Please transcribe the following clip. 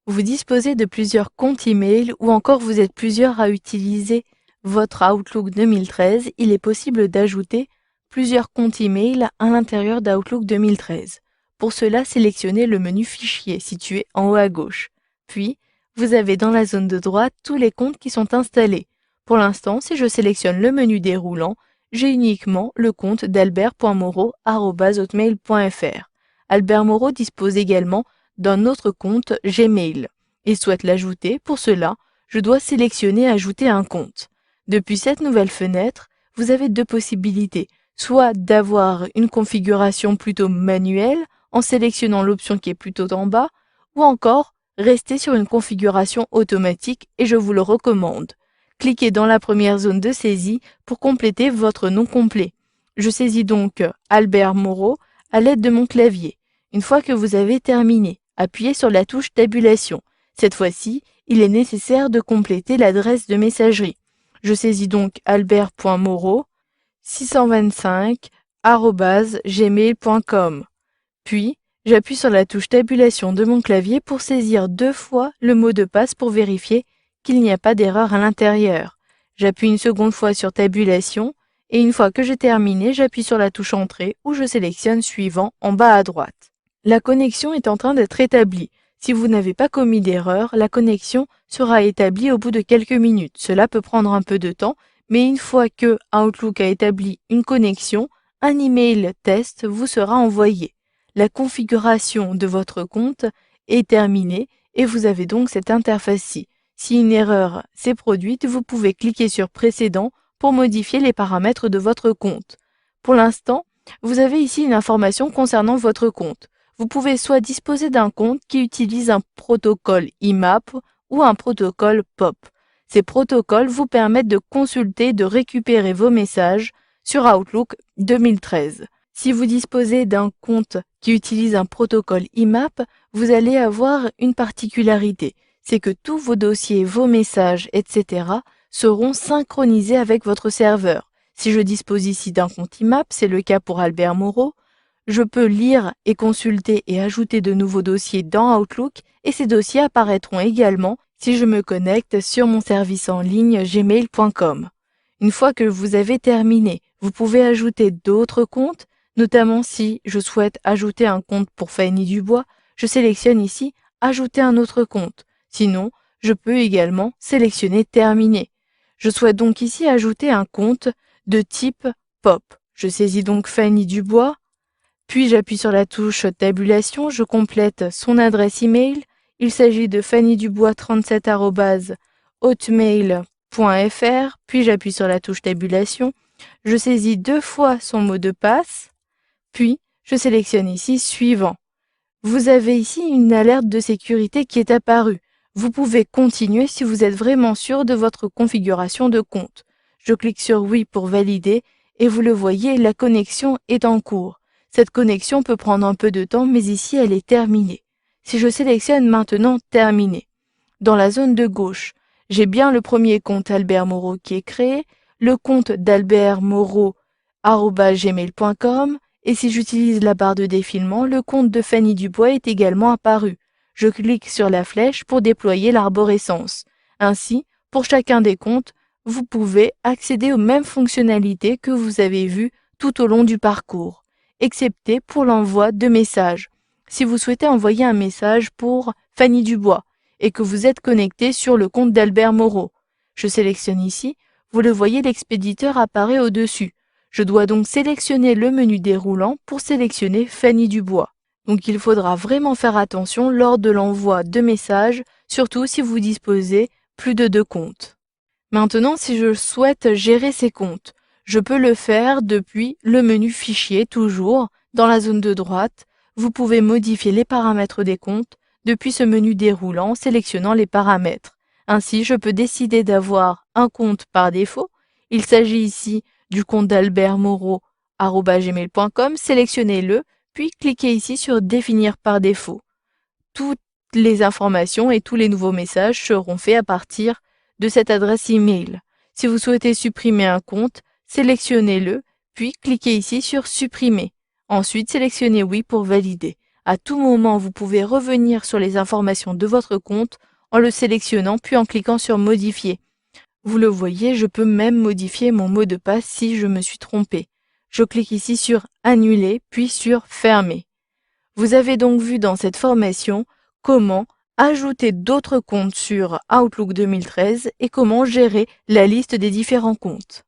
Vous disposez de plusieurs comptes email ou encore vous êtes plusieurs à utiliser votre Outlook 2013, il est possible d'ajouter plusieurs comptes email à l'intérieur d'Outlook 2013. Pour cela, sélectionnez le menu Fichier situé en haut à gauche. Puis, vous avez dans la zone de droite tous les comptes qui sont installés. Pour l'instant, si je sélectionne le menu déroulant, j'ai uniquement le compte d'albert.moreau@hotmail.fr. Albert Moreau dispose également d'un autre compte Gmail. Il souhaite l'ajouter. Pour cela, je dois sélectionner Ajouter un compte. Depuis cette nouvelle fenêtre, vous avez deux possibilités, soit d'avoir une configuration plutôt manuelle en sélectionnant l'option qui est plutôt en bas, ou encore rester sur une configuration automatique et je vous le recommande. Cliquez dans la première zone de saisie pour compléter votre nom complet. Je saisis donc Albert Moreau à l'aide de mon clavier. Une fois que vous avez terminé, appuyez sur la touche tabulation. Cette fois-ci, il est nécessaire de compléter l'adresse de messagerie. Je saisis donc albert.moreau625@gmail.com. Puis, j'appuie sur la touche tabulation de mon clavier pour saisir 2 fois le mot de passe pour vérifier qu'il n'y a pas d'erreur à l'intérieur. J'appuie une seconde fois sur tabulation et une fois que j'ai terminé, j'appuie sur la touche entrée où je sélectionne suivant en bas à droite. La connexion est en train d'être établie. Si vous n'avez pas commis d'erreur, la connexion sera établie au bout de quelques minutes. Cela peut prendre un peu de temps, mais une fois que Outlook a établi une connexion, un email test vous sera envoyé. La configuration de votre compte est terminée et vous avez donc cette interface-ci. Si une erreur s'est produite, vous pouvez cliquer sur Précédent pour modifier les paramètres de votre compte. Pour l'instant, vous avez ici une information concernant votre compte. Vous pouvez soit disposer d'un compte qui utilise un protocole IMAP ou un protocole POP. Ces protocoles vous permettent de consulter et de récupérer vos messages sur Outlook 2013. Si vous disposez d'un compte qui utilise un protocole IMAP, vous allez avoir une particularité, c'est que tous vos dossiers, vos messages, etc. seront synchronisés avec votre serveur. Si je dispose ici d'un compte IMAP, c'est le cas pour Albert Moreau, je peux lire et consulter et ajouter de nouveaux dossiers dans Outlook et ces dossiers apparaîtront également si je me connecte sur mon service en ligne gmail.com. Une fois que vous avez terminé, vous pouvez ajouter d'autres comptes, notamment si je souhaite ajouter un compte pour Fanny Dubois, je sélectionne ici Ajouter un autre compte. Sinon, je peux également sélectionner Terminer. Je souhaite donc ici ajouter un compte de type POP. Je saisis donc Fanny Dubois, puis j'appuie sur la touche tabulation, je complète son adresse email. Il s'agit de fannydubois37@hotmail.fr, puis j'appuie sur la touche tabulation. Je saisis 2 fois son mot de passe, puis je sélectionne ici Suivant. Vous avez ici une alerte de sécurité qui est apparue. Vous pouvez continuer si vous êtes vraiment sûr de votre configuration de compte. Je clique sur Oui pour valider et vous le voyez, la connexion est en cours. Cette connexion peut prendre un peu de temps, mais ici elle est terminée. Si je sélectionne maintenant Terminer, dans la zone de gauche, j'ai bien le premier compte Albert Moreau qui est créé, le compte d'Albert Moreau@gmail.com, et si j'utilise la barre de défilement, le compte de Fanny Dubois est également apparu. Je clique sur la flèche pour déployer l'arborescence. Ainsi, pour chacun des comptes, vous pouvez accéder aux mêmes fonctionnalités que vous avez vues tout au long du parcours, excepté pour l'envoi de messages. Si vous souhaitez envoyer un message pour Fanny Dubois et que vous êtes connecté sur le compte d'Albert Moreau, je sélectionne ici, vous le voyez, l'expéditeur apparaît au-dessus. Je dois donc sélectionner le menu déroulant pour sélectionner Fanny Dubois. Donc il faudra vraiment faire attention lors de l'envoi de messages, surtout si vous disposez plus de 2 comptes. Maintenant, si je souhaite gérer ces comptes, je peux le faire depuis le menu Fichier, toujours dans la zone de droite. Vous pouvez modifier les paramètres des comptes depuis ce menu déroulant en sélectionnant les paramètres. Ainsi, je peux décider d'avoir un compte par défaut. Il s'agit ici du compte d'Albert Moreau@gmail.com. Sélectionnez-le, puis cliquez ici sur Définir par défaut. Toutes les informations et tous les nouveaux messages seront faits à partir de cette adresse email. Si vous souhaitez supprimer un compte, sélectionnez-le, puis cliquez ici sur Supprimer. Ensuite, sélectionnez Oui pour valider. À tout moment, vous pouvez revenir sur les informations de votre compte en le sélectionnant puis en cliquant sur Modifier. Vous le voyez, je peux même modifier mon mot de passe si je me suis trompé. Je clique ici sur Annuler puis sur Fermer. Vous avez donc vu dans cette formation comment ajouter d'autres comptes sur Outlook 2013 et comment gérer la liste des différents comptes.